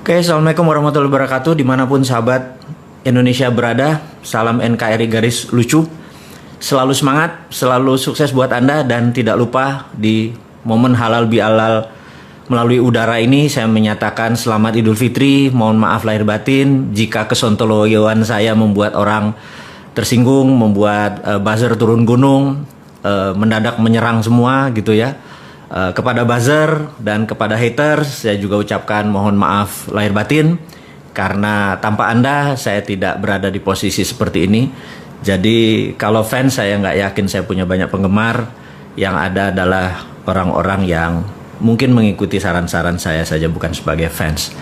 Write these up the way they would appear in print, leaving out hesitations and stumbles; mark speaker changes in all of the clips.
Speaker 1: Oke, Assalamualaikum warahmatullahi wabarakatuh. Dimanapun sahabat Indonesia berada, salam NKRI garis lucu. Selalu semangat, selalu sukses buat Anda. Dan tidak lupa di momen halal bihalal melalui udara ini, saya menyatakan selamat Idul Fitri. Mohon maaf lahir batin jika kesontoloyoan saya membuat orang tersinggung, membuat buzzer turun gunung, mendadak menyerang semua gitu ya. Kepada buzzer dan kepada haters saya juga ucapkan mohon maaf lahir batin, karena tanpa Anda saya tidak berada di posisi seperti ini. Jadi kalau fans, saya nggak yakin saya punya banyak penggemar. Yang ada adalah orang-orang yang mungkin mengikuti saran-saran saya saja, bukan sebagai fans.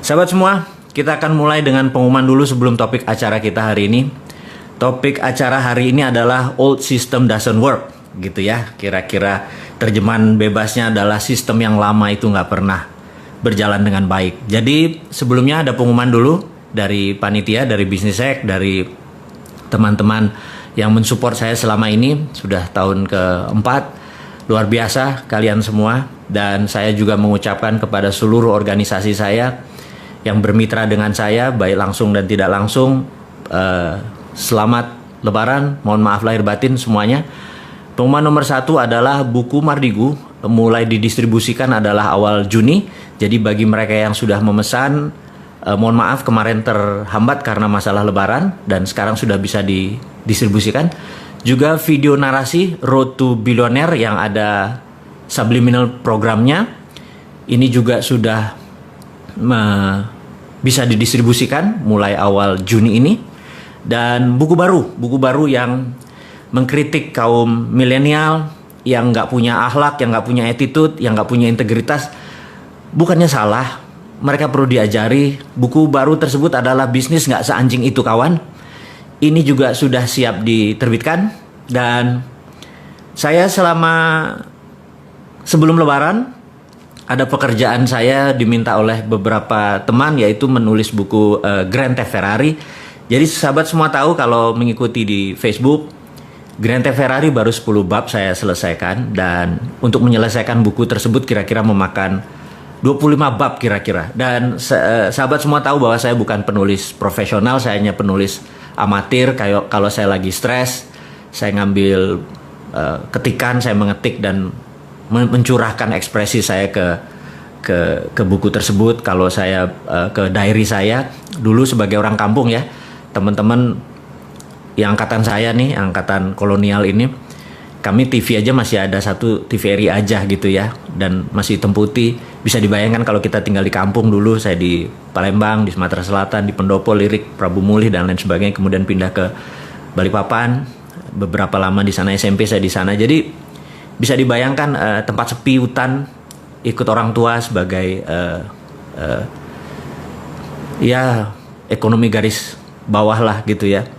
Speaker 1: Sahabat semua, kita akan mulai dengan pengumuman dulu sebelum topik acara kita hari ini. Topik acara hari ini adalah old system doesn't work, gitu ya. Kira-kira terjemahan bebasnya adalah sistem yang lama itu nggak pernah berjalan dengan baik. Jadi sebelumnya ada pengumuman dulu dari panitia, dari Business Hack, dari teman-teman yang mensupport saya selama ini. Sudah tahun keempat, luar biasa kalian semua. Dan saya juga mengucapkan kepada seluruh organisasi saya yang bermitra dengan saya, baik langsung dan tidak langsung, selamat Lebaran, mohon maaf lahir batin semuanya. Pengumuman nomor 1 adalah buku Mardigu mulai didistribusikan adalah awal Juni. Jadi bagi mereka yang sudah memesan, mohon maaf kemarin terhambat karena masalah Lebaran dan sekarang sudah bisa didistribusikan. Juga video narasi Road to Billionaire yang ada subliminal programnya, ini juga sudah bisa didistribusikan mulai awal Juni ini. Dan buku baru yang mengkritik kaum milenial yang nggak punya akhlak, yang nggak punya attitude, yang nggak punya integritas. Bukannya salah, mereka perlu diajari. Buku baru tersebut adalah Bisnis Nggak Seanjing Itu Kawan. Ini juga sudah siap diterbitkan. Dan saya sebelum Lebaran ada pekerjaan saya diminta oleh beberapa teman, yaitu menulis buku Grand Theft Ferrari. Jadi sahabat semua tahu kalau mengikuti di Facebook, Grand Theft Ferrari baru 10 bab saya selesaikan. Dan untuk menyelesaikan buku tersebut kira-kira memakan 25 bab kira-kira. Dan sahabat semua tahu bahwa saya bukan penulis profesional, saya hanya penulis amatir. Kayak kalau saya lagi stres, saya ngambil ketikan, saya mengetik dan mencurahkan ekspresi saya ke buku tersebut. Kalau saya ke diary saya dulu sebagai orang kampung ya, teman-teman yang angkatan saya nih, angkatan kolonial ini, kami TV aja masih ada satu TVRI aja gitu ya, dan masih hitam putih. Bisa dibayangkan kalau kita tinggal di kampung dulu. Saya di Palembang, di Sumatera Selatan, di Pendopo, Lirik, Prabu Mulih dan lain sebagainya. Kemudian pindah ke Balikpapan, beberapa lama di sana, SMP saya di sana. Jadi bisa dibayangkan tempat sepi, hutan, ikut orang tua sebagai ya ekonomi garis bawah lah gitu ya.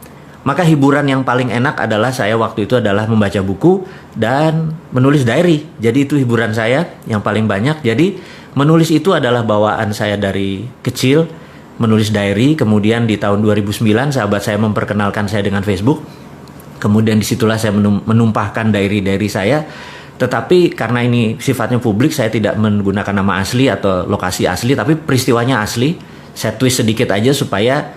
Speaker 1: Maka hiburan yang paling enak adalah saya waktu itu adalah membaca buku dan menulis diary. Jadi itu hiburan saya yang paling banyak. Jadi menulis itu adalah bawaan saya dari kecil, menulis diary. Kemudian di tahun 2009 sahabat saya memperkenalkan saya dengan Facebook. Kemudian disitulah saya menumpahkan diary saya. Tetapi karena ini sifatnya publik, saya tidak menggunakan nama asli atau lokasi asli, tapi peristiwanya asli. Saya twist sedikit aja supaya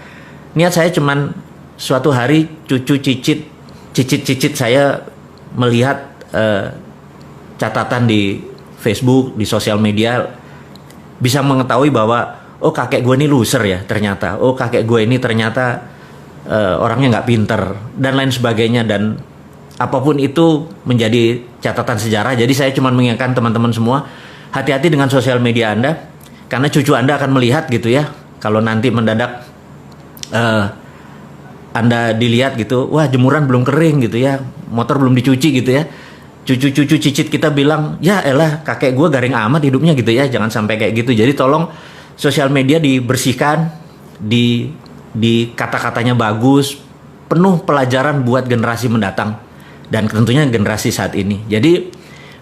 Speaker 1: niat saya cuman suatu hari cucu cicit saya melihat catatan di Facebook, di sosial media, bisa mengetahui bahwa oh kakek gue ini loser ya ternyata, oh kakek gue ini ternyata orangnya nggak pinter dan lain sebagainya. Dan apapun itu menjadi catatan sejarah. Jadi saya cuma mengingatkan teman-teman semua, hati-hati dengan sosial media Anda, karena cucu Anda akan melihat gitu ya. Kalau nanti mendadak Anda dilihat gitu, wah jemuran belum kering gitu ya, motor belum dicuci gitu ya. Cucu-cucu cicit kita bilang, ya elah kakek gue garing amat hidupnya gitu ya. Jangan sampai kayak gitu. Jadi tolong sosial media dibersihkan, di kata-katanya bagus, penuh pelajaran buat generasi mendatang dan tentunya generasi saat ini. Jadi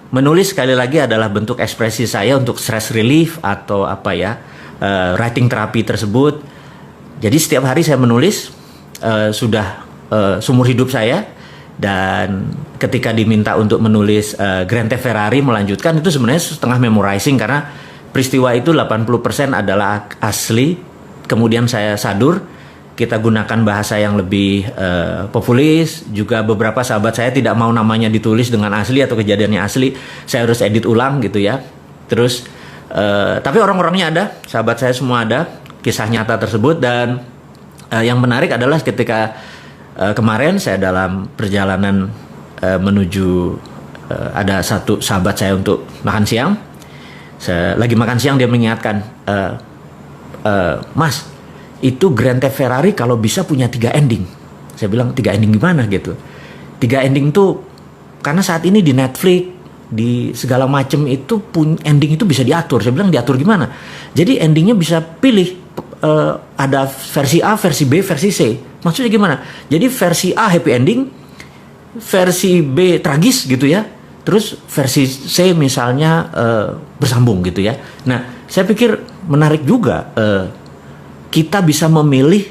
Speaker 1: menulis sekali lagi adalah bentuk ekspresi saya untuk stress relief atau apa ya, writing terapi tersebut. Jadi setiap hari saya menulis. Sudah seumur hidup saya. Dan ketika diminta untuk menulis Grand Theft Ferrari melanjutkan, itu sebenarnya setengah memorizing karena peristiwa itu 80% adalah asli, kemudian saya sadur, kita gunakan bahasa yang lebih populis. Juga beberapa sahabat saya tidak mau namanya ditulis dengan asli atau kejadiannya asli, saya harus edit ulang gitu ya. Terus tapi orang-orangnya ada, sahabat saya semua ada, kisah nyata tersebut. Dan yang menarik adalah ketika kemarin saya dalam perjalanan menuju ada satu sahabat saya untuk makan siang. Saya lagi makan siang, dia mengingatkan, Mas, itu Grand Theft Ferrari kalau bisa punya 3 ending. Saya bilang 3 ending gimana gitu. 3 ending tuh karena saat ini di Netflix, di segala macam itu ending itu bisa diatur. Saya bilang diatur gimana? Jadi endingnya bisa pilih, ada versi A, versi B, versi C. Maksudnya gimana? Jadi versi A happy ending, versi B tragis gitu ya. Terus versi C misalnya bersambung gitu ya. Nah, saya pikir menarik juga. Kita bisa memilih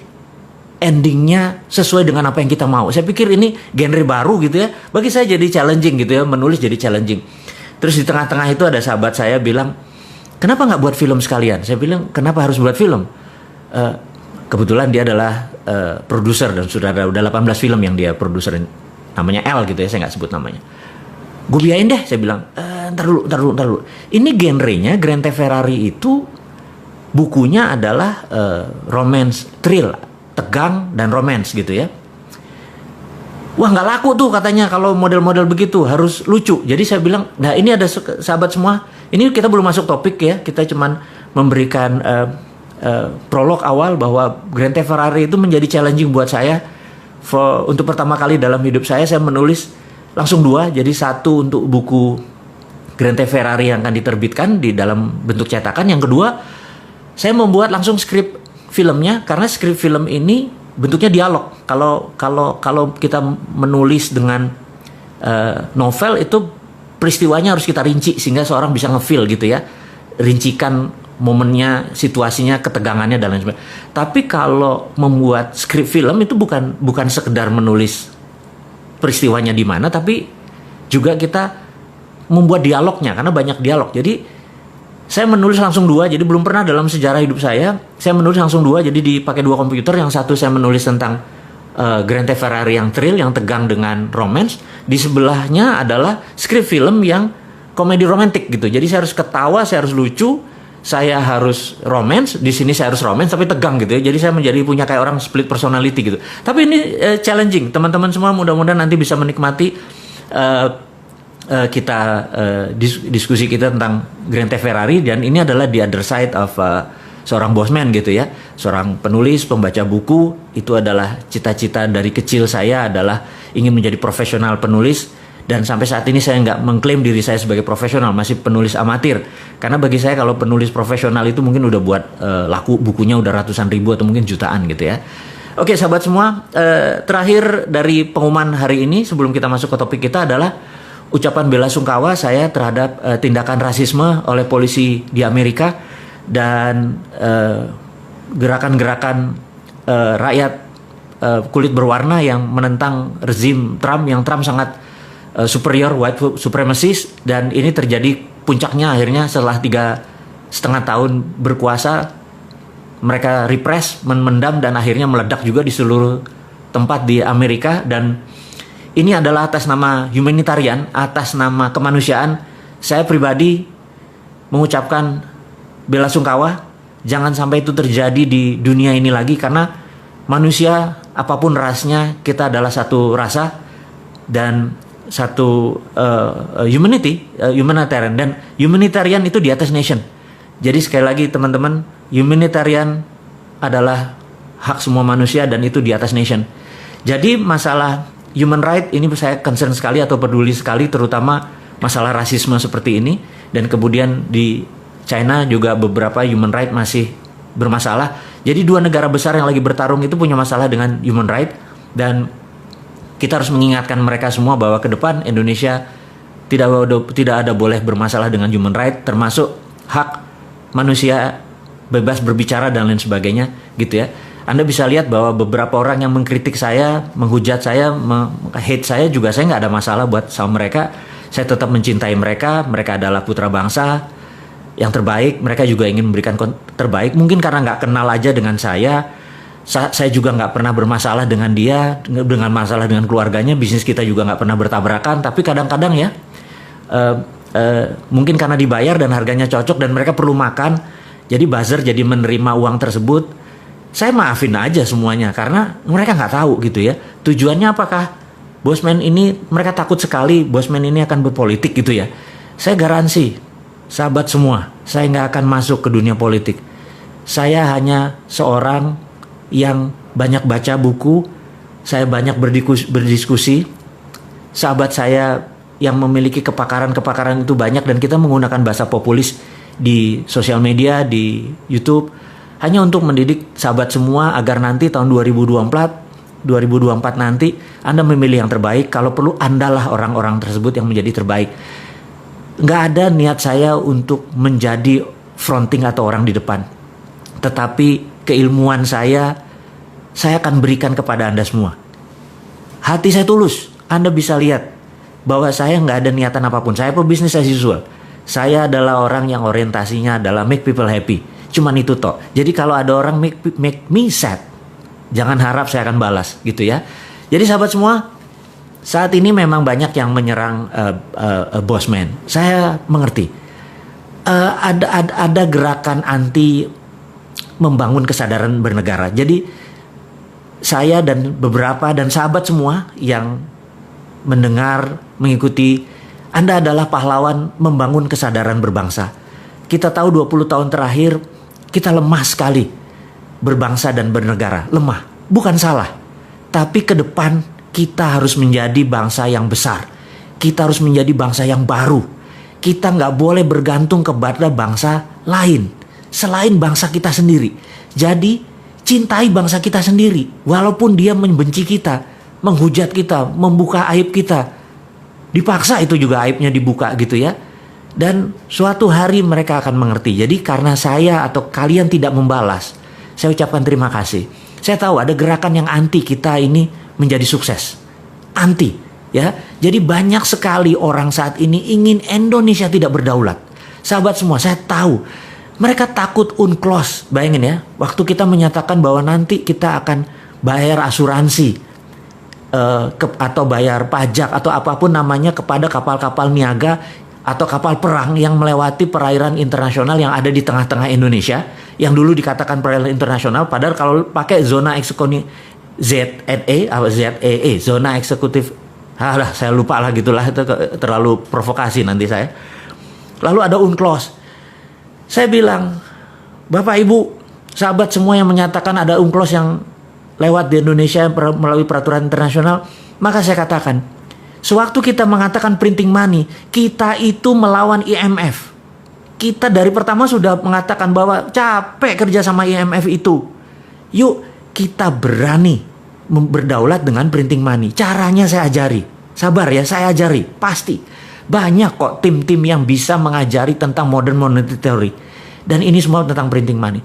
Speaker 1: endingnya sesuai dengan apa yang kita mau. Saya pikir ini genre baru gitu ya. Bagi saya jadi challenging gitu ya, menulis jadi challenging. Terus di tengah-tengah itu ada sahabat saya bilang, kenapa nggak buat film sekalian? Saya bilang, kenapa harus buat film? Kebetulan dia adalah produser dan sudah ada 18 film yang dia produser. Namanya L gitu ya, saya nggak sebut namanya. Gue biayain deh, saya bilang, ntar dulu. Ini genrenya Grand Theft Ferrari itu bukunya adalah romance, thrill, tegang dan romance gitu ya. Wah, nggak laku tuh katanya kalau model-model begitu, harus lucu. Jadi saya bilang, nah ini ada sahabat semua, ini kita belum masuk topik ya, kita cuman memberikan prolog awal bahwa Grand Theft Ferrari itu menjadi challenging buat saya. Untuk pertama kali dalam hidup saya menulis langsung 2, jadi 1 untuk buku Grand Theft Ferrari yang akan diterbitkan di dalam bentuk cetakan, yang kedua saya membuat langsung skrip filmnya, karena skrip film ini bentuknya dialog. Kalau kita menulis dengan novel itu peristiwanya harus kita rinci sehingga seorang bisa ngefeel gitu ya, rincikan momennya, situasinya, ketegangannya dan lain sebagainya. Tapi kalau membuat skrip film itu bukan sekedar menulis peristiwanya di mana, tapi juga kita membuat dialognya, karena banyak dialog. Jadi saya menulis langsung 2, jadi belum pernah dalam sejarah hidup saya menulis langsung 2, jadi dipakai 2 komputer. Yang satu saya menulis tentang Grand Theft Ferrari yang thrill, yang tegang dengan romance. Di sebelahnya adalah skrip film yang komedi romantik gitu. Jadi saya harus ketawa, saya harus lucu, saya harus romance. Di sini saya harus romance tapi tegang gitu ya. Jadi saya menjadi punya kayak orang split personality gitu. Tapi ini challenging. Teman-teman semua mudah-mudahan nanti bisa menikmati kita diskusi kita tentang Grand Theft Ferrari. Dan ini adalah the other side of seorang bosman gitu ya, seorang penulis, pembaca buku. Itu adalah cita-cita dari kecil saya, adalah ingin menjadi profesional penulis. Dan sampai saat ini saya nggak mengklaim diri saya sebagai profesional, masih penulis amatir. Karena bagi saya kalau penulis profesional itu mungkin udah buat laku bukunya udah ratusan ribu atau mungkin jutaan gitu ya. Oke sahabat semua, terakhir dari pengumuman hari ini sebelum kita masuk ke topik kita adalah ucapan bela sungkawa saya terhadap tindakan rasisme oleh polisi di Amerika dan gerakan-gerakan rakyat kulit berwarna yang menentang rezim Trump, yang Trump sangat superior, white supremacist. Dan ini terjadi puncaknya akhirnya setelah 3,5 tahun berkuasa, mereka repress, memendam, dan akhirnya meledak juga di seluruh tempat di Amerika. Dan ini adalah atas nama humanitarian, atas nama kemanusiaan. Saya pribadi mengucapkan bela sungkawa. Jangan sampai itu terjadi di dunia ini lagi, karena manusia apapun rasnya, kita adalah satu rasa dan satu humanitarian. Dan humanitarian itu di atas nation. Jadi sekali lagi teman-teman, humanitarian adalah hak semua manusia dan itu di atas nation. Jadi masalah human right ini saya concern sekali atau peduli sekali, terutama masalah rasisme seperti ini. Dan kemudian di China juga beberapa human right masih bermasalah. Jadi 2 negara besar yang lagi bertarung itu punya masalah dengan human right. Dan kita harus mengingatkan mereka semua bahwa ke depan Indonesia tidak ada boleh bermasalah dengan human right, termasuk hak manusia bebas berbicara dan lain sebagainya gitu ya. Anda bisa lihat bahwa beberapa orang yang mengkritik saya, menghujat saya, hate saya juga, saya nggak ada masalah buat sama mereka. Saya tetap mencintai mereka. Mereka adalah putra bangsa. yang terbaik, mereka juga ingin memberikan terbaik. Mungkin karena nggak kenal aja dengan saya juga nggak pernah bermasalah dengan dia, dengan masalah dengan keluarganya, bisnis kita juga nggak pernah bertabrakan. Tapi kadang-kadang ya, mungkin karena dibayar dan harganya cocok dan mereka perlu makan, jadi buzzer jadi menerima uang tersebut. Saya maafin aja semuanya karena mereka nggak tahu gitu ya. Tujuannya apakah Bosman ini, mereka takut sekali Bosman ini akan berpolitik gitu ya. Saya garansi, sahabat semua, saya nggak akan masuk ke dunia politik. Saya hanya seorang yang banyak baca buku, saya banyak berdiskusi. Sahabat saya yang memiliki kepakaran itu banyak dan kita menggunakan bahasa populis di sosial media, di YouTube, hanya untuk mendidik sahabat semua agar nanti tahun 2024 nanti Anda memilih yang terbaik. Kalau perlu Andalah orang-orang tersebut yang menjadi terbaik. Nggak ada niat saya untuk menjadi fronting atau orang di depan. Tetapi keilmuan saya akan berikan kepada Anda semua. Hati saya tulus. Anda bisa lihat bahwa saya nggak ada niatan apapun. Saya pebisnis as usual. Saya adalah orang yang orientasinya adalah make people happy. Cuman itu toh. Jadi kalau ada orang make me sad, jangan harap saya akan balas gitu ya. Jadi sahabat semua, saat ini memang banyak yang menyerang Bosman. Saya mengerti. Ada gerakan anti membangun kesadaran bernegara. Jadi saya dan beberapa dan sahabat semua yang mendengar, mengikuti, Anda adalah pahlawan membangun kesadaran berbangsa. Kita tahu 20 tahun terakhir kita lemah sekali berbangsa dan bernegara. Lemah, bukan salah. Tapi ke depan kita harus menjadi bangsa yang besar. Kita harus menjadi bangsa yang baru. Kita nggak boleh bergantung kepada bangsa lain selain bangsa kita sendiri. Jadi cintai bangsa kita sendiri. Walaupun dia membenci kita, menghujat kita, membuka aib kita. Dipaksa itu juga aibnya dibuka gitu ya. Dan suatu hari mereka akan mengerti. Jadi karena saya atau kalian tidak membalas, saya ucapkan terima kasih. Saya tahu ada gerakan yang anti kita ini menjadi sukses. Anti ya. Jadi banyak sekali orang saat ini ingin Indonesia tidak berdaulat. Sahabat semua, saya tahu mereka takut UNCLOS. Bayangin ya, waktu kita menyatakan bahwa nanti kita akan bayar asuransi atau bayar pajak atau apapun namanya kepada kapal-kapal niaga atau kapal perang yang melewati perairan internasional yang ada di tengah-tengah Indonesia, yang dulu dikatakan perairan internasional, padahal kalau pakai zona eksekutif ZEE, zona eksekutif, saya lupa lah gitulah, itu terlalu provokasi nanti saya. Lalu ada UNCLOS. Saya bilang, Bapak Ibu, sahabat semua yang menyatakan ada UNCLOS yang lewat di Indonesia melalui peraturan internasional, maka saya katakan, sewaktu kita mengatakan printing money, kita itu melawan IMF. Kita dari pertama sudah mengatakan bahwa capek kerja sama IMF itu. Yuk kita berani berdaulat dengan printing money. Caranya saya ajari. Sabar ya, saya ajari. Pasti. Banyak kok tim-tim yang bisa mengajari tentang modern monetary theory. Dan ini semua tentang printing money.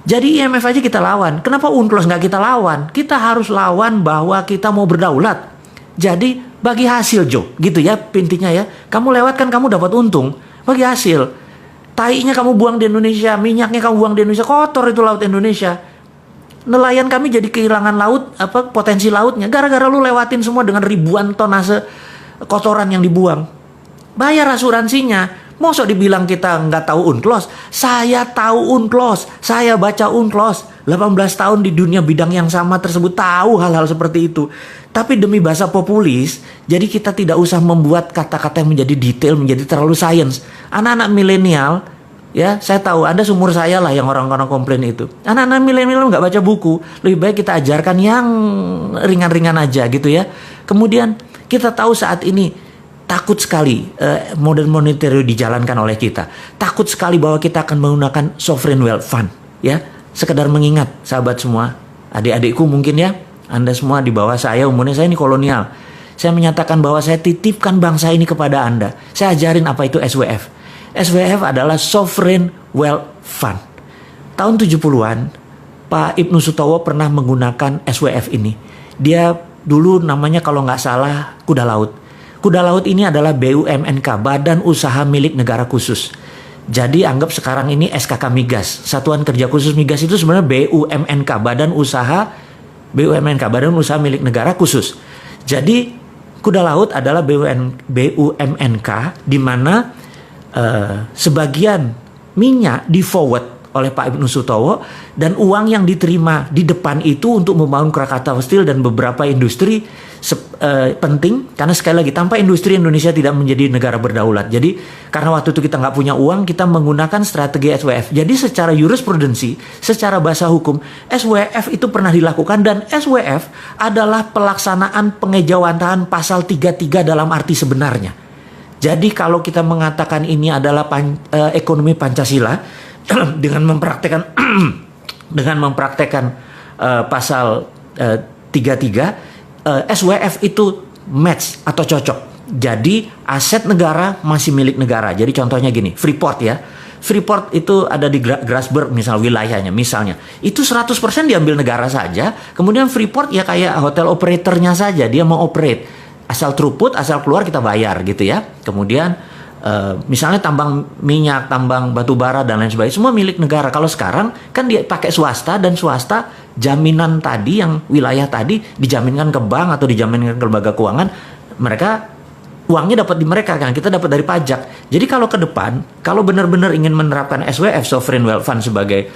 Speaker 1: Jadi IMF aja kita lawan. Kenapa UNCLOS nggak kita lawan? Kita harus lawan bahwa kita mau berdaulat. Jadi bagi hasil Jo, gitu ya intinya ya. Kamu lewat kan kamu dapat untung, bagi hasil. Tainya kamu buang di Indonesia, minyaknya kamu buang di Indonesia, kotor itu laut Indonesia. Nelayan kami jadi kehilangan laut, potensi lautnya gara-gara lu lewatin semua dengan ribuan tonase kotoran yang dibuang. Bayar asuransinya. Mosok dibilang kita nggak tahu UNCLOS? Saya tahu UNCLOS, saya baca UNCLOS. 18 tahun di dunia bidang yang sama tersebut, tahu hal-hal seperti itu. Tapi demi bahasa populis, jadi kita tidak usah membuat kata-kata yang menjadi detail, menjadi terlalu sains. Anak-anak milenial, ya saya tahu Anda seumur saya lah yang orang-orang komplain itu. Anak-anak milenial nggak baca buku, lebih baik kita ajarkan yang ringan-ringan aja gitu ya. Kemudian kita tahu saat ini takut sekali modern monetary dijalankan oleh kita. Takut sekali bahwa kita akan menggunakan sovereign wealth fund. Ya, sekedar mengingat sahabat semua, adik-adikku mungkin ya, Anda semua di bawah saya, umurnya saya ini kolonial. Saya menyatakan bahwa saya titipkan bangsa ini kepada Anda. Saya ajarin apa itu SWF. SWF adalah sovereign wealth fund. Tahun 70-an, Pak Ibnu Sutowo pernah menggunakan SWF ini. Dia dulu namanya kalau nggak salah Kuda Laut. Kuda Laut ini adalah BUMNK, Badan Usaha Milik Negara Khusus. Jadi anggap sekarang ini SKK Migas, Satuan Kerja Khusus Migas itu sebenarnya BUMNK, Badan Usaha BUMNK, Badan Usaha Milik Negara Khusus. Jadi kuda laut adalah BUMNK di mana sebagian minyak di forward oleh Pak Ibnu Sutowo, dan uang yang diterima di depan itu untuk membangun Krakatau Steel dan beberapa industri penting, karena sekali lagi tanpa industri Indonesia tidak menjadi negara berdaulat. Jadi karena waktu itu kita nggak punya uang, kita menggunakan strategi SWF. Jadi secara jurisprudensi, secara bahasa hukum, SWF itu pernah dilakukan, dan SWF adalah pelaksanaan pengejawantahan pasal 33 dalam arti sebenarnya. Jadi kalau kita mengatakan ini adalah ekonomi Pancasila dengan mempraktekkan pasal 33, SWF itu match atau cocok. Jadi aset negara masih milik negara. Jadi contohnya gini, Freeport ya. Freeport itu ada di Grasberg misal wilayahnya, misalnya. Itu 100% diambil negara saja. Kemudian Freeport ya kayak hotel operatornya saja, dia mau operate. Asal throughput, asal keluar kita bayar gitu ya. Kemudian misalnya tambang minyak, tambang batu bara dan lain sebagainya, semua milik negara. Kalau sekarang kan dia pakai swasta, dan swasta jaminan tadi yang wilayah tadi dijaminkan ke bank atau dijaminkan ke lembaga keuangan, mereka uangnya dapat di mereka kan, kita dapat dari pajak. Jadi kalau ke depan, kalau benar-benar ingin menerapkan SWF, Sovereign Wealth Fund, sebagai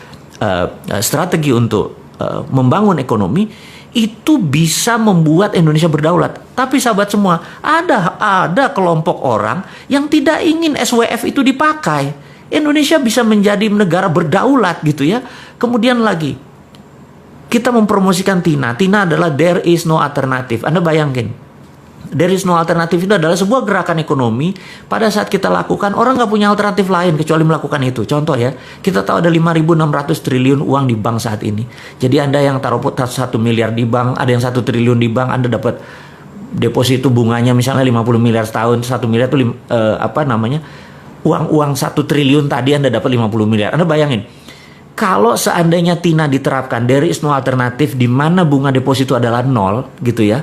Speaker 1: strategi untuk membangun ekonomi, itu bisa membuat Indonesia berdaulat. Tapi sahabat semua, ada kelompok orang yang tidak ingin SWF itu dipakai. Indonesia bisa menjadi negara berdaulat gitu ya. Kemudian lagi, kita mempromosikan TINA. TINA adalah there is no alternative. Anda bayangin, there is no alternative itu adalah sebuah gerakan ekonomi. Pada saat kita lakukan, orang nggak punya alternatif lain kecuali melakukan itu. Contoh ya, kita tahu ada 5.600 triliun uang di bank saat ini. Jadi Anda yang taruh 1 miliar di bank, ada yang 1 triliun di bank, Anda dapat deposito bunganya misalnya 50 miliar setahun. 1 miliar itu uang 1 triliun tadi Anda dapat 50 miliar. Anda bayangin, kalau seandainya TINA diterapkan, there is no alternative, di mana bunga deposito adalah 0 gitu ya,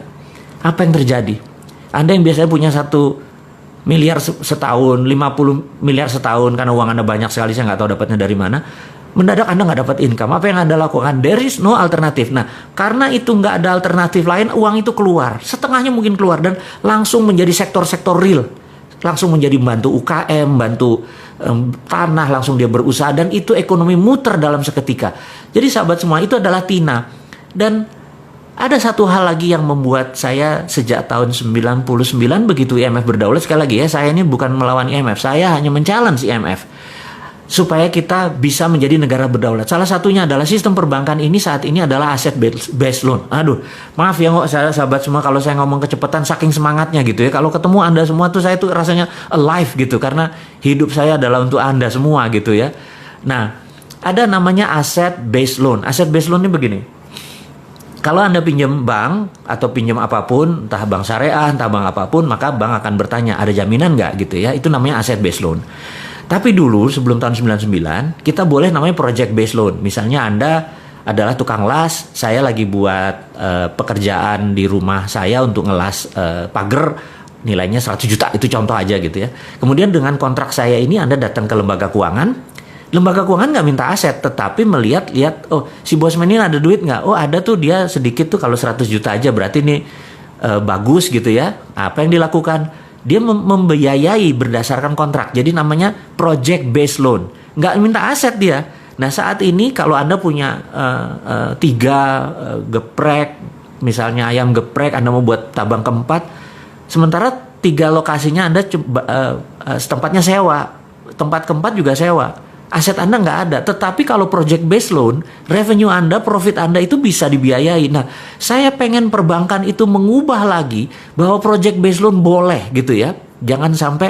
Speaker 1: apa yang terjadi? Anda yang biasanya punya 1 miliar setahun, 50 miliar setahun, karena uang Anda banyak sekali, saya nggak tahu dapatnya dari mana, mendadak Anda nggak dapat income. Apa yang Anda lakukan? There is no alternative. Nah, karena itu nggak ada alternatif lain, uang itu keluar. Setengahnya mungkin keluar, dan langsung menjadi sektor-sektor real. Langsung menjadi bantu UKM, bantu tanah, langsung dia berusaha, dan itu ekonomi muter dalam seketika. Jadi sahabat semua, itu adalah TINA. Dan ada satu hal lagi yang membuat saya sejak tahun 99 begitu IMF berdaulat, sekali lagi ya, saya ini bukan melawan IMF, saya hanya men-challenge IMF supaya kita bisa menjadi negara berdaulat. Salah satunya adalah sistem perbankan ini saat ini adalah aset based loan. Aduh, maaf ya saya sahabat semua kalau saya ngomong kecepatan saking semangatnya gitu ya. Kalau ketemu Anda semua tuh saya tuh rasanya alive gitu, karena hidup saya adalah untuk Anda semua gitu ya. Nah, ada namanya aset based loan. Aset based loan ini begini. Kalau Anda pinjam bank atau pinjam apapun, entah bank syariah, entah bank apapun, maka bank akan bertanya, ada jaminan nggak gitu ya. Itu namanya aset based loan. Tapi dulu sebelum tahun 99, kita boleh namanya project based loan. Misalnya Anda adalah tukang las, saya lagi buat pekerjaan di rumah saya untuk ngelas pagar, nilainya 100 juta, itu contoh aja gitu ya. Kemudian dengan kontrak saya ini Anda datang ke lembaga keuangan. Lembaga keuangan nggak minta aset, tetapi melihat, oh si bosman ini ada duit nggak? Oh ada tuh, dia sedikit tuh, kalau 100 juta aja berarti ini bagus gitu ya. Apa yang dilakukan? Dia membiayai berdasarkan kontrak. Jadi namanya project based loan. Nggak minta aset dia. Nah saat ini kalau Anda punya 3 geprek, misalnya ayam geprek, Anda mau buat tabang keempat, sementara 3 lokasinya Anda tempatnya sewa, tempat keempat juga sewa. Aset Anda nggak ada. Tetapi kalau project based loan, revenue Anda, profit Anda itu bisa dibiayai. Nah, saya pengen perbankan itu mengubah lagi bahwa project based loan boleh gitu ya. Jangan sampai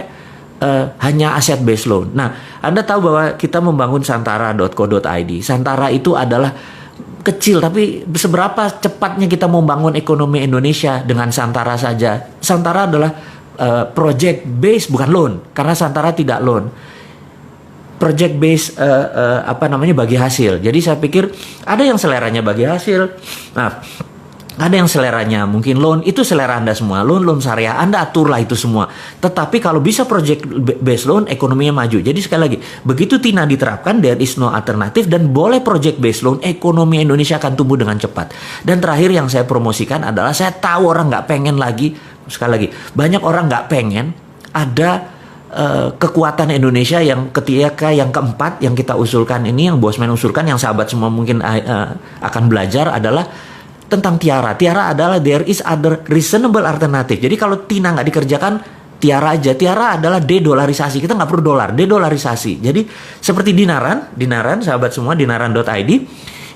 Speaker 1: hanya aset based loan. Nah, Anda tahu bahwa kita membangun santara.co.id. Santara itu adalah kecil, tapi seberapa cepatnya kita membangun ekonomi Indonesia dengan Santara saja. Santara adalah project based, bukan loan, karena Santara tidak loan. Project based bagi hasil. Jadi saya pikir ada yang seleranya bagi hasil. Nah, Ada yang seleranya mungkin loan, itu selera Anda semua. Loan syariah, Anda aturlah itu semua. Tetapi kalau bisa project based loan, ekonominya maju. Jadi sekali lagi, begitu TINA diterapkan, there is no alternatif, dan boleh project based loan, ekonomi Indonesia akan tumbuh dengan cepat. Dan terakhir yang saya promosikan adalah, saya tahu orang nggak pengen lagi, sekali lagi, banyak orang nggak pengen ada kekuatan Indonesia yang ketika yang keempat yang kita usulkan ini, yang Bosman usulkan, yang sahabat semua mungkin akan belajar adalah tentang tiara. Tiara adalah there is other reasonable alternative. Jadi kalau TINA nggak dikerjakan, tiara aja. Tiara adalah de-dolarisasi. Kita nggak perlu dolar, de-dolarisasi. Jadi seperti Dinaran sahabat semua, dinaran.id,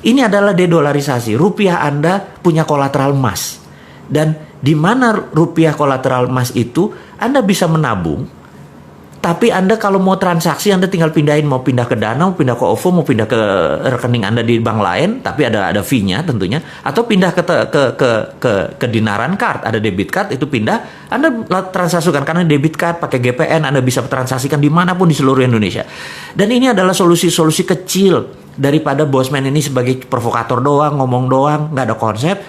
Speaker 1: ini adalah de-dolarisasi. Rupiah Anda punya kolateral emas. Dan di mana rupiah kolateral emas itu, Anda bisa menabung. Tapi Anda kalau mau transaksi, Anda tinggal pindahin, mau pindah ke Dana, mau pindah ke OVO, mau pindah ke rekening Anda di bank lain, tapi ada fee-nya tentunya, atau pindah ke Dinaran Card, ada debit card, itu pindah, Anda transaksikan karena debit card pakai GPN, Anda bisa transaksikan dimanapun di seluruh Indonesia. Dan ini adalah solusi-solusi kecil daripada Bosman ini sebagai provokator doang, ngomong doang, nggak ada konsep.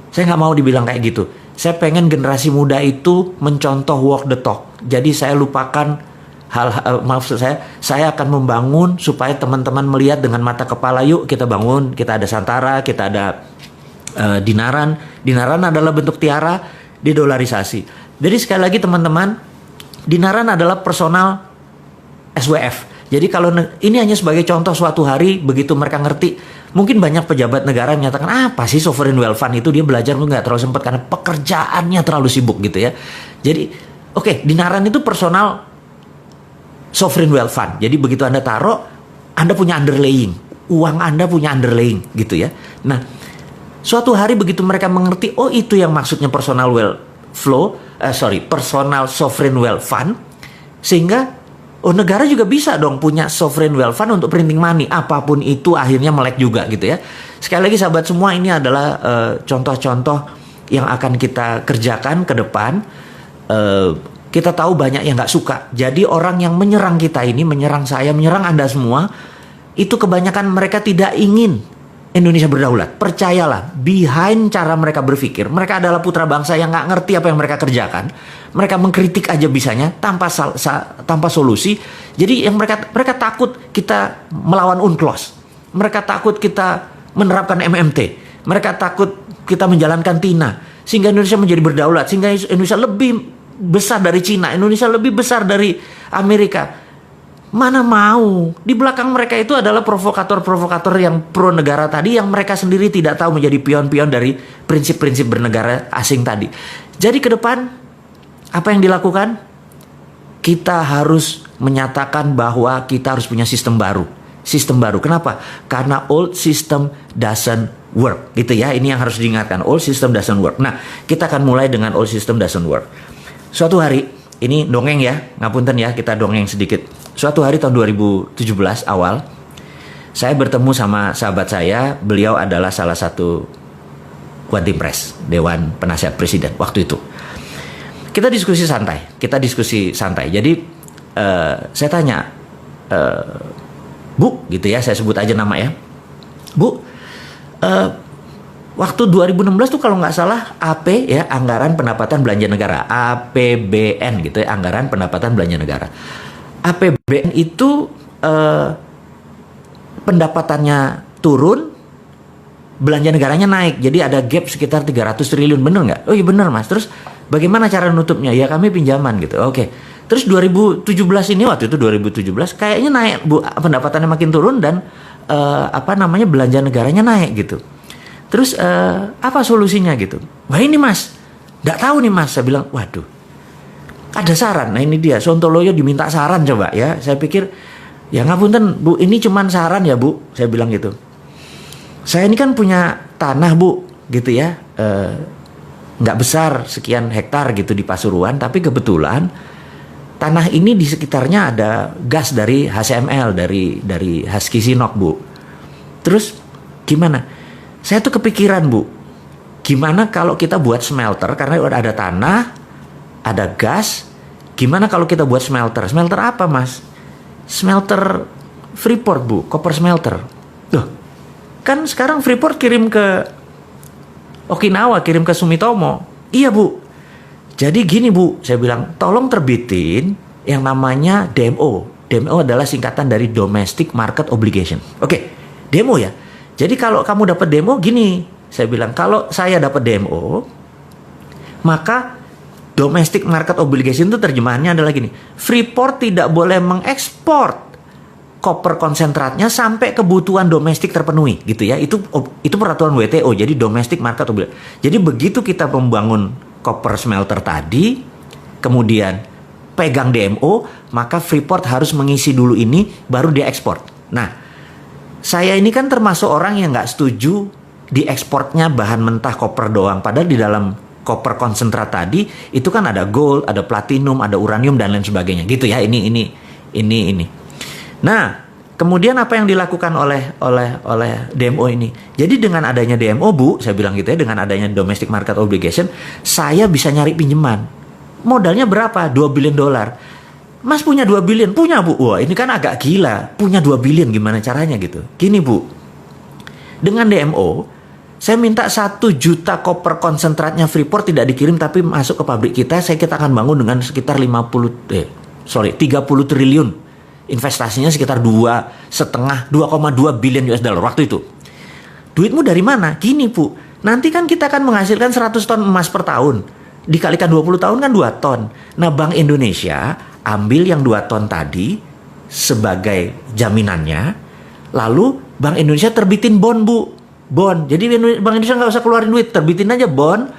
Speaker 1: Saya nggak mau dibilang kayak gitu. Saya pengen generasi muda itu mencontoh walk the talk. Jadi saya lupakan maksud saya akan membangun supaya teman-teman melihat dengan mata kepala, yuk kita bangun, kita ada Santara, kita ada Dinaran. Dinaran adalah bentuk tiara, didolarisasi. Jadi sekali lagi teman-teman, Dinaran adalah personal SWF. Jadi kalau ini hanya sebagai contoh, suatu hari begitu mereka ngerti, mungkin banyak pejabat negara yang menyatakan, apa sih sovereign wealth fund itu, dia belajar nggak terlalu sempat karena pekerjaannya terlalu sibuk gitu ya. Jadi oke, Dinaran itu personal sovereign wealth fund. Jadi begitu Anda taruh, Anda punya underlying, uang Anda punya underlying gitu ya. Nah, suatu hari begitu mereka mengerti, oh itu yang maksudnya personal personal sovereign wealth fund, sehingga negara juga bisa dong punya sovereign wealth fund untuk printing money, apapun itu akhirnya melek juga gitu ya. Sekali lagi sahabat semua, ini adalah contoh-contoh yang akan kita kerjakan ke depan. Kita tahu banyak yang nggak suka. Jadi orang yang menyerang kita ini, menyerang saya, menyerang Anda semua, itu kebanyakan mereka tidak ingin Indonesia berdaulat. Percayalah, behind cara mereka berpikir, mereka adalah putra bangsa yang nggak ngerti apa yang mereka kerjakan. Mereka mengkritik aja bisanya tanpa solusi. Jadi yang mereka takut kita melawan UNCLOS. Mereka takut kita menerapkan MMT. Mereka takut kita menjalankan TINA sehingga Indonesia menjadi berdaulat, sehingga Indonesia lebih besar dari Cina, Indonesia lebih besar dari Amerika. Mana mau? Di belakang mereka itu adalah provokator-provokator yang pro negara tadi, yang mereka sendiri tidak tahu menjadi pion-pion dari prinsip-prinsip bernegara asing tadi. Jadi ke depan apa yang dilakukan? Kita harus menyatakan bahwa kita harus punya sistem baru. Sistem baru. Kenapa? Karena old system doesn't work. Gitu ya. Ini yang harus diingatkan. Old system doesn't work. Nah, kita akan mulai dengan old system doesn't work. Suatu hari, ini dongeng ya, ngapunten ya, kita dongeng sedikit. Suatu hari tahun 2017 awal, saya bertemu sama sahabat saya. Beliau adalah salah satu Wantimpres, Dewan Penasihat Presiden waktu itu. Kita diskusi santai. Jadi saya tanya, Bu, gitu ya, saya sebut aja nama ya. Bu, waktu 2016 tuh kalau nggak salah AP ya, Anggaran Pendapatan Belanja Negara, APBN gitu ya, Anggaran Pendapatan Belanja Negara. APBN itu pendapatannya turun, belanja negaranya naik. Jadi ada gap sekitar 300 triliun, bener nggak? Oh iya bener Mas. Terus bagaimana cara nutupnya? Ya kami pinjaman gitu. Oke. Terus 2017 ini, waktu itu 2017 kayaknya naik Bu, pendapatannya makin turun dan belanja negaranya naik gitu. Terus apa solusinya gitu? Wah ini Mas, nggak tahu nih Mas. Saya bilang, waduh, ada saran. Nah ini dia, Sontoloyo diminta saran coba ya. Saya pikir, ya ngapunten Bu, ini cuman saran ya Bu. Saya bilang gitu. Saya ini kan punya tanah Bu, gitu ya. Nggak besar, sekian hektar gitu di Pasuruan. Tapi kebetulan tanah ini di sekitarnya ada gas dari HCML, dari Husky Sinok Bu. Terus gimana? Saya tuh kepikiran Bu, gimana kalau kita buat smelter, karena ada tanah, ada gas. Gimana kalau kita buat smelter? Smelter apa Mas? Smelter Freeport Bu, copper smelter. Loh, kan sekarang Freeport kirim ke Okinawa kirim ke Sumitomo. Iya Bu. Jadi gini Bu, saya bilang tolong terbitin yang namanya DMO. DMO adalah singkatan dari Domestic Market Obligation. Oke, demo ya. Jadi kalau kamu dapat demo gini, saya bilang kalau saya dapat demo, maka Domestic Market Obligation itu terjemahannya adalah gini. Freeport tidak boleh mengekspor koper konsentratnya sampai kebutuhan domestik terpenuhi, gitu ya. Itu peraturan WTO. Jadi Domestic Market Obligation. Jadi begitu kita membangun koper smelter tadi, kemudian pegang DMO, maka Freeport harus mengisi dulu ini, baru dia ekspor. Nah, saya ini kan termasuk orang yang nggak setuju diekspornya bahan mentah koper doang. Padahal di dalam koper konsentrat tadi itu kan ada gold, ada platinum, ada uranium dan lain sebagainya. Gitu ya. Ini. Nah, kemudian apa yang dilakukan oleh DMO ini? Jadi dengan adanya DMO Bu, saya bilang gitu ya, dengan adanya Domestic Market Obligation, saya bisa nyari pinjaman. Modalnya berapa? 2 billion dolar. Mas punya 2 billion? Punya Bu. Wah ini kan agak gila. Punya 2 billion gimana caranya gitu? Gini Bu. Dengan DMO, saya minta 1 juta koper konsentratnya Freeport tidak dikirim tapi masuk ke pabrik kita. Kita akan bangun dengan sekitar 30 triliun. Investasinya sekitar 2,2 billion US dollar waktu itu. Duitmu dari mana? Gini Bu. Nanti kan kita akan menghasilkan 100 ton emas per tahun. Dikalikan 20 tahun kan 2 ton. Nah Bank Indonesia ambil yang 2 ton tadi sebagai jaminannya. Lalu Bank Indonesia terbitin bond Bu. Bond. Jadi Bank Indonesia nggak usah keluarin duit. Terbitin aja bond.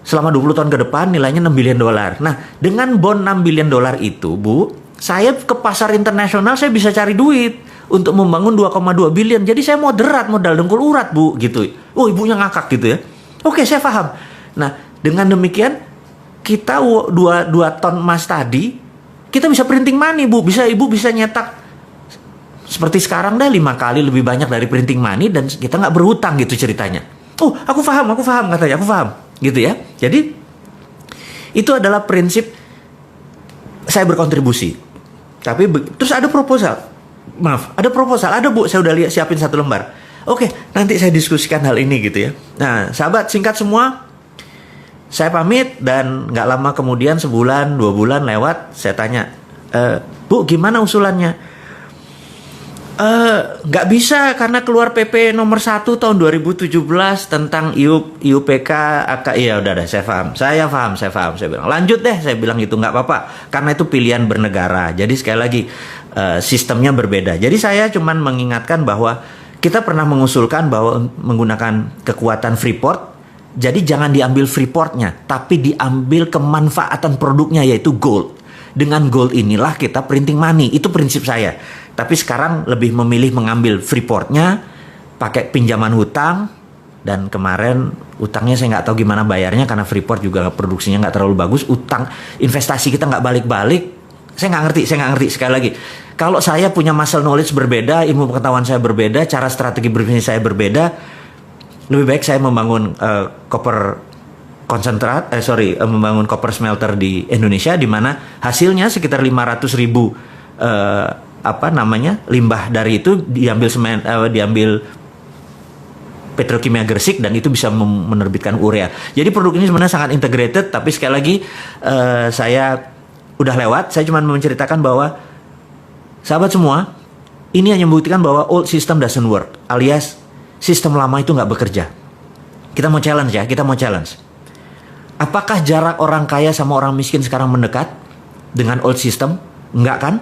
Speaker 1: Selama 20 tahun ke depan nilainya 6 billion dolar. Nah dengan bond 6 billion dolar itu Bu, saya ke pasar internasional saya bisa cari duit untuk membangun 2,2 billion. Jadi saya moderat, modal dengkul urat Bu gitu. Oh ibunya ngakak gitu ya. Oke saya paham. Nah dengan demikian kita 2 ton emas tadi kita bisa printing money Bu. Ibu bisa nyetak seperti sekarang deh 5 kali lebih banyak dari printing money dan kita nggak berhutang gitu ceritanya. Oh aku paham katanya, aku paham gitu ya. Jadi itu adalah prinsip saya berkontribusi. Tapi terus ada proposal. Ada Bu, saya udah siapin 1 lembar. Oke, nanti saya diskusikan hal ini gitu ya. Nah, sahabat, singkat semua, saya pamit dan nggak lama kemudian 1 bulan, 2 bulan lewat, saya tanya, Bu, gimana usulannya? Nggak bisa karena keluar PP nomor 1 tahun 2017 tentang IUPK. Iya udah deh, saya paham. Saya bilang lanjut deh, saya bilang itu nggak apa-apa karena itu pilihan bernegara. Jadi sekali lagi sistemnya berbeda. Jadi saya cuman mengingatkan bahwa kita pernah mengusulkan bahwa menggunakan kekuatan Freeport. Jadi jangan diambil Freeportnya, tapi diambil kemanfaatan produknya yaitu gold. Dengan gold inilah kita printing money. Itu prinsip saya. Tapi sekarang lebih memilih mengambil Freeportnya, pakai pinjaman hutang, dan kemarin utangnya saya nggak tahu gimana bayarnya karena Freeport juga produksinya nggak terlalu bagus. Utang investasi kita nggak balik-balik. Saya nggak ngerti sekali lagi. Kalau saya punya muscle knowledge berbeda, ilmu pengetahuan saya berbeda, cara strategi berbisnis saya berbeda, lebih baik saya membangun membangun copper smelter di Indonesia di mana hasilnya sekitar 500.000 limbah dari itu diambil petrokimia Gresik dan itu bisa menerbitkan urea. Jadi produk ini sebenarnya sangat integrated, tapi sekali lagi saya udah lewat. Saya cuma menceritakan bahwa sahabat semua, ini hanya membuktikan bahwa old system doesn't work, alias sistem lama itu nggak bekerja. Kita mau challenge. Apakah jarak orang kaya sama orang miskin sekarang mendekat dengan old system? Enggak kan?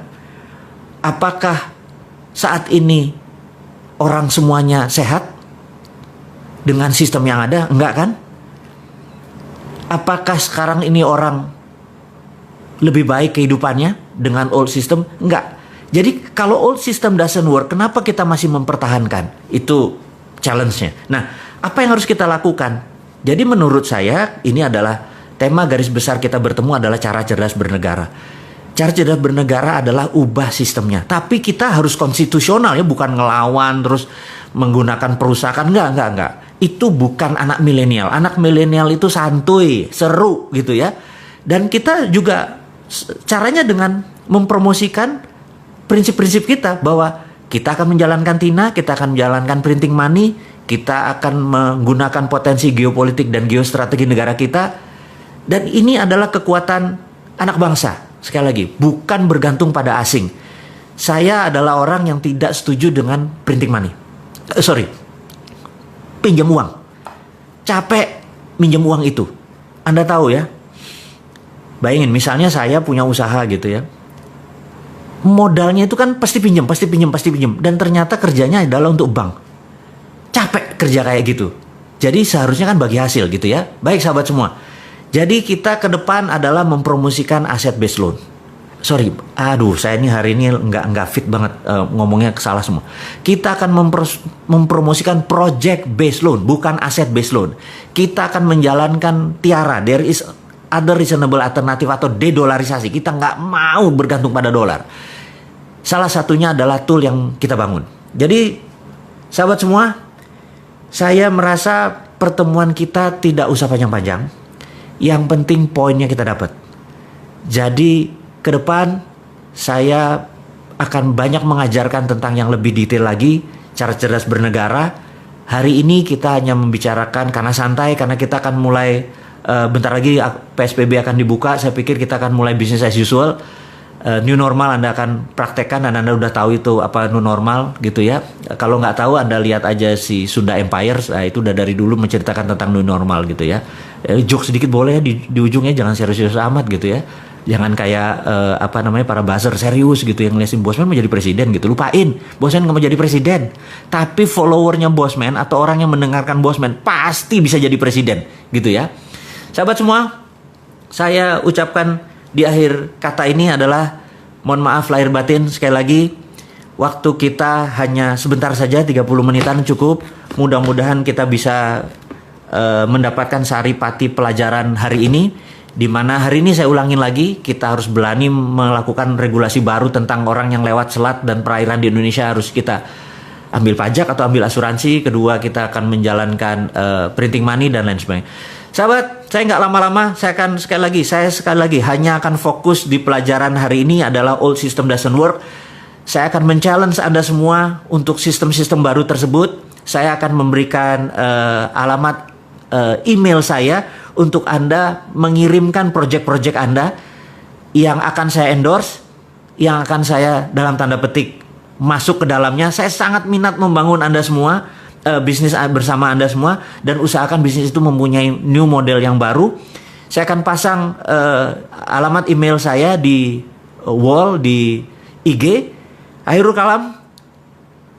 Speaker 1: Apakah saat ini orang semuanya sehat dengan sistem yang ada? Enggak kan? Apakah sekarang ini orang lebih baik kehidupannya dengan old system? Enggak. Jadi kalau old system doesn't work, kenapa kita masih mempertahankan? Itu challenge-nya. Nah, apa yang harus kita lakukan? Jadi menurut saya ini adalah tema garis besar kita bertemu adalah cara cerdas bernegara. Cara cerdas bernegara adalah ubah sistemnya. Tapi kita harus konstitusional ya, bukan ngelawan terus menggunakan perusahaan. Enggak. Itu bukan anak milenial. Anak milenial itu santuy, seru gitu ya. Dan kita juga caranya dengan mempromosikan prinsip-prinsip kita bahwa kita akan menjalankan TINA, kita akan menjalankan printing money, Kita akan menggunakan potensi geopolitik dan geostrategi negara kita. Dan ini adalah kekuatan anak bangsa. Sekali lagi, bukan bergantung pada asing. Saya adalah orang yang tidak setuju dengan printing money. Pinjam uang. Capek minjem uang itu. Anda tahu ya. Bayangin, misalnya saya punya usaha gitu ya. Modalnya itu kan pasti pinjam. Dan ternyata kerjanya adalah untuk bank. Capek kerja kayak gitu. Jadi seharusnya kan bagi hasil gitu ya. Baik sahabat semua. Jadi kita ke depan adalah mempromosikan aset based loan. Saya ini hari ini nggak fit banget, ngomongnya salah semua. Kita akan mempromosikan project based loan, bukan aset based loan. Kita akan menjalankan Tiara, there is other reasonable alternative atau dedolarisasi. Kita nggak mau bergantung pada dolar. Salah satunya adalah tool yang kita bangun. Jadi sahabat semua, saya merasa pertemuan kita tidak usah panjang-panjang. Yang penting poinnya kita dapat. Jadi ke depan saya akan banyak mengajarkan tentang yang lebih detail lagi, cara cerdas bernegara. Hari ini kita hanya membicarakan karena santai, karena kita akan mulai bentar lagi PSBB akan dibuka. Saya pikir kita akan mulai business as usual. New normal Anda akan praktekkan dan Anda udah tahu itu apa new normal gitu ya. Kalau nggak tahu Anda lihat aja si Sunda Empire, itu udah dari dulu menceritakan tentang new normal gitu ya. Joke sedikit boleh ya di ujungnya, jangan serius-serius amat gitu ya. Jangan kayak para buzzer serius gitu yang ngeliatin Bosman mau jadi presiden gitu. Lupain, Bosman nggak mau jadi presiden. Tapi followernya Bosman atau orang yang mendengarkan Bosman pasti bisa jadi presiden gitu ya. Sahabat semua, saya ucapkan di akhir kata ini adalah mohon maaf lahir batin sekali lagi. Waktu kita hanya sebentar saja, 30 menitan cukup. Mudah-mudahan kita bisa mendapatkan saripati pelajaran hari ini. Di mana hari ini saya ulangin lagi, kita harus berani melakukan regulasi baru tentang orang yang lewat selat dan perairan di Indonesia. Harus kita ambil pajak atau ambil asuransi. Kedua, kita akan menjalankan printing money dan lain sebagainya. Sahabat, saya nggak lama-lama, saya sekali lagi hanya akan fokus di pelajaran hari ini adalah old system doesn't work. Saya akan men-challenge Anda semua untuk sistem-sistem baru tersebut. Saya akan memberikan alamat email saya untuk Anda mengirimkan project-project Anda yang akan saya endorse, yang akan saya dalam tanda petik masuk ke dalamnya. Saya sangat minat membangun Anda semua, bisnis bersama Anda semua, dan usahakan bisnis itu mempunyai new model yang baru. Saya akan pasang alamat email saya di wall, di IG. Akhirul kalam.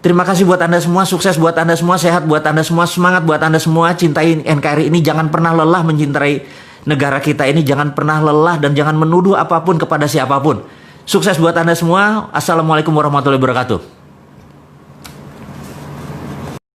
Speaker 1: Terima kasih buat Anda semua, sukses buat Anda semua, sehat buat Anda semua, semangat buat Anda semua, cintai NKRI ini, jangan pernah lelah mencintai negara kita ini, jangan pernah lelah dan jangan menuduh apapun kepada siapapun. Sukses buat Anda semua, Assalamualaikum warahmatullahi wabarakatuh.